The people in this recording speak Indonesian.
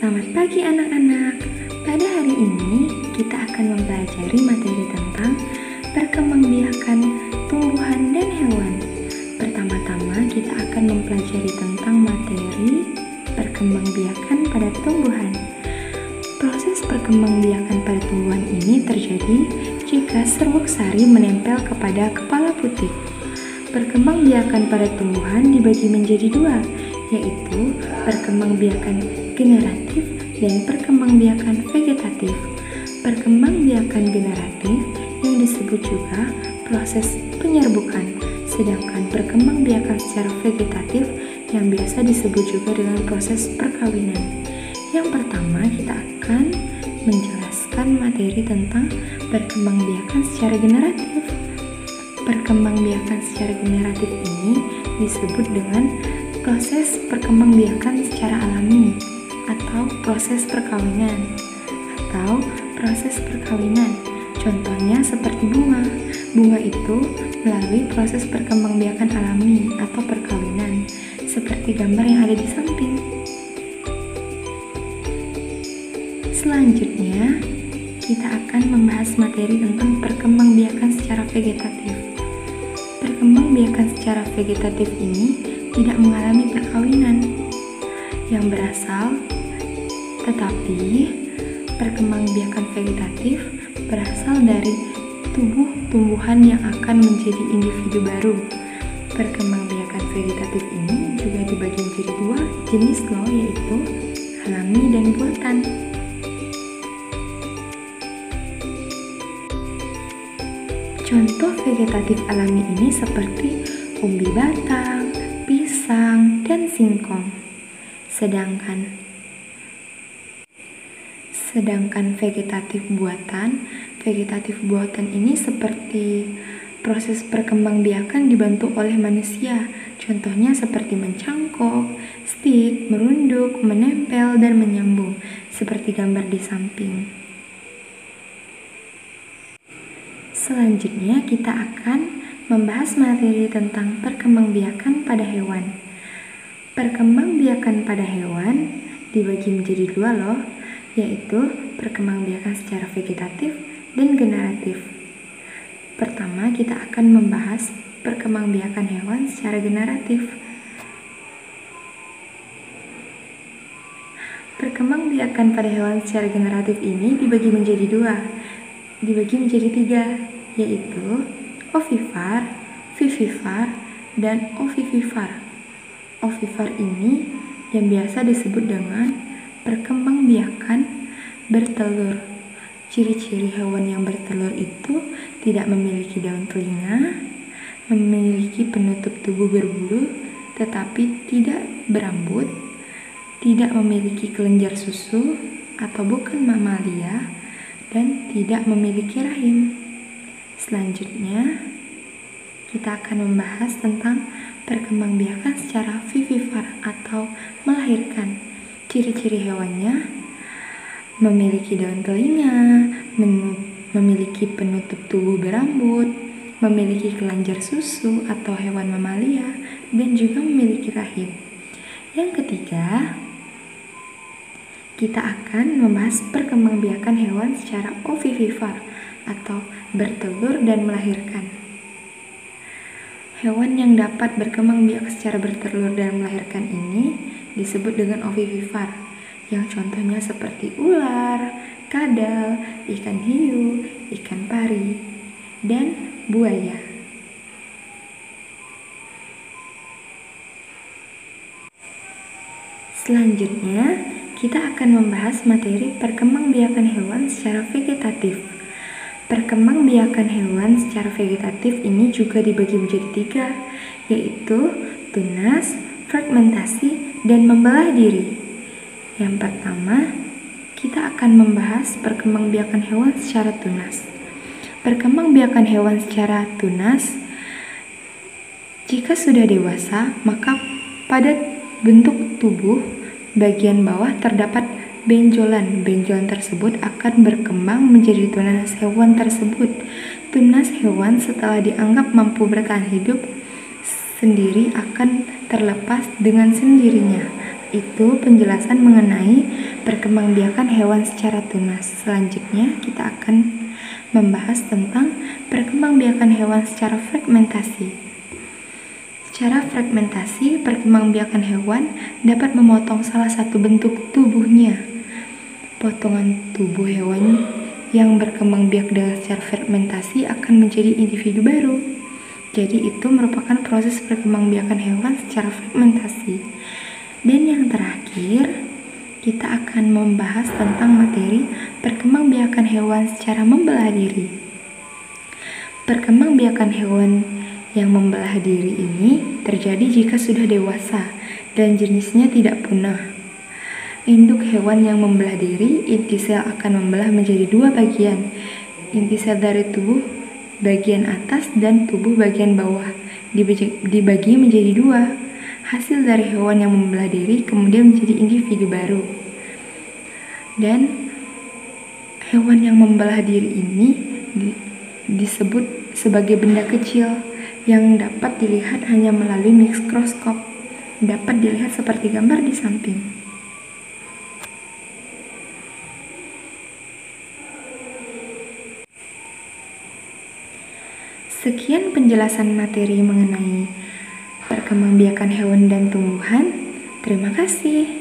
Selamat pagi anak-anak. Pada hari ini kita akan mempelajari materi tentang perkembangbiakan tumbuhan dan hewan. Pertama-tama kita akan mempelajari tentang materi perkembangbiakan pada tumbuhan. Proses perkembangbiakan pada tumbuhan ini terjadi jika serbuk sari menempel kepada kepala putik. Perkembangbiakan pada tumbuhan dibagi menjadi dua, yaitu perkembangbiakan generatif dan perkembangbiakan vegetatif. Perkembangbiakan generatif yang disebut juga proses penyerbukan, sedangkan perkembangbiakan secara vegetatif yang biasa disebut juga dengan proses perkawinan. Yang pertama kita akan menjelaskan materi tentang perkembangbiakan secara generatif. Perkembangbiakan secara generatif ini disebut dengan proses perkembangbiakan secara alami atau proses perkawinan Contohnya seperti bunga. Bunga itu melalui proses perkembangbiakan alami atau perkawinan, seperti gambar yang ada di samping. Selanjutnya, kita akan membahas materi tentang perkembangbiakan secara vegetatif. Perkembangbiakan secara vegetatif ini tidak mengalami perkawinan yang berasal, tetapi perkembangbiakan vegetatif berasal dari tumbuhan yang akan menjadi individu baru. Perkembangbiakan vegetatif ini juga dibagi menjadi dua jenis loh, yaitu alami dan buatan. Contoh vegetatif alami ini seperti umbi batang, pisang, dan singkong. Sedangkan vegetatif buatan ini seperti proses perkembangbiakan dibantu oleh manusia. Contohnya seperti mencangkok, stik, merunduk, menempel, dan menyambung, seperti gambar di samping. Selanjutnya kita akan membahas materi tentang perkembangbiakan pada hewan. Perkembangbiakan pada hewan dibagi menjadi dua loh, yaitu perkembangbiakan secara vegetatif dan generatif. Pertama kita akan membahas perkembangbiakan hewan secara generatif. Perkembangbiakan pada hewan secara generatif ini dibagi menjadi tiga, yaitu ovipar, vivipar, dan ovivipar. Ovipar ini yang biasa disebut dengan perkembangbiakan bertelur. Ciri-ciri hewan yang bertelur itu tidak memiliki daun telinga, memiliki penutup tubuh berbulu, tetapi tidak berambut, tidak memiliki kelenjar susu atau bukan mamalia, dan tidak memiliki rahim. Selanjutnya, kita akan membahas tentang perkembangbiakan secara vivipar atau melahirkan. Ciri-ciri hewannya memiliki daun telinga, memiliki penutup tubuh berambut, memiliki kelenjar susu atau hewan mamalia, dan juga memiliki rahim. Yang ketiga, kita akan membahas perkembangbiakan hewan secara ovivipar atau bertelur dan melahirkan. Hewan yang dapat berkembangbiak secara bertelur dan melahirkan ini disebut dengan ovivipar, yang contohnya seperti ular, kadal, ikan hiu, ikan pari, dan buaya. Selanjutnya, kita akan membahas materi perkembangbiakan hewan secara vegetatif. Perkembangbiakan hewan secara vegetatif ini juga dibagi menjadi tiga, yaitu tunas, fragmentasi, dan membelah diri. Yang pertama, kita akan membahas perkembangbiakan hewan secara tunas. Perkembangbiakan hewan secara tunas, jika sudah dewasa, maka pada bentuk tubuh bagian bawah terdapat benjolan. Benjolan tersebut akan berkembang menjadi tunas hewan tersebut. Tunas hewan setelah dianggap mampu bertahan hidup sendiri akan terlepas dengan sendirinya. Itu penjelasan mengenai perkembangbiakan hewan secara tunas. Selanjutnya kita akan membahas tentang perkembangbiakan hewan secara fragmentasi. Secara fragmentasi, perkembangbiakan hewan dapat memotong salah satu bentuk tubuhnya. Potongan tubuh hewan yang berkembang biak dengan secara fragmentasi akan menjadi individu baru. Jadi itu merupakan proses perkembangbiakan hewan secara fragmentasi. Dan yang terakhir, kita akan membahas tentang materi perkembangbiakan hewan secara membelah diri. Perkembangbiakan hewan yang membelah diri ini terjadi jika sudah dewasa dan jenisnya tidak punah. Induk hewan yang membelah diri, inti sel akan membelah menjadi dua bagian, inti sel dari tubuh bagian atas dan tubuh bagian bawah dibagi menjadi dua. Hasil dari hewan yang membelah diri kemudian menjadi individu baru. Dan hewan yang membelah diri ini disebut sebagai benda kecil yang dapat dilihat hanya melalui mikroskop. Dapat dilihat seperti gambar di samping. Sekian penjelasan materi mengenai perkembangbiakan hewan dan tumbuhan. Terima kasih.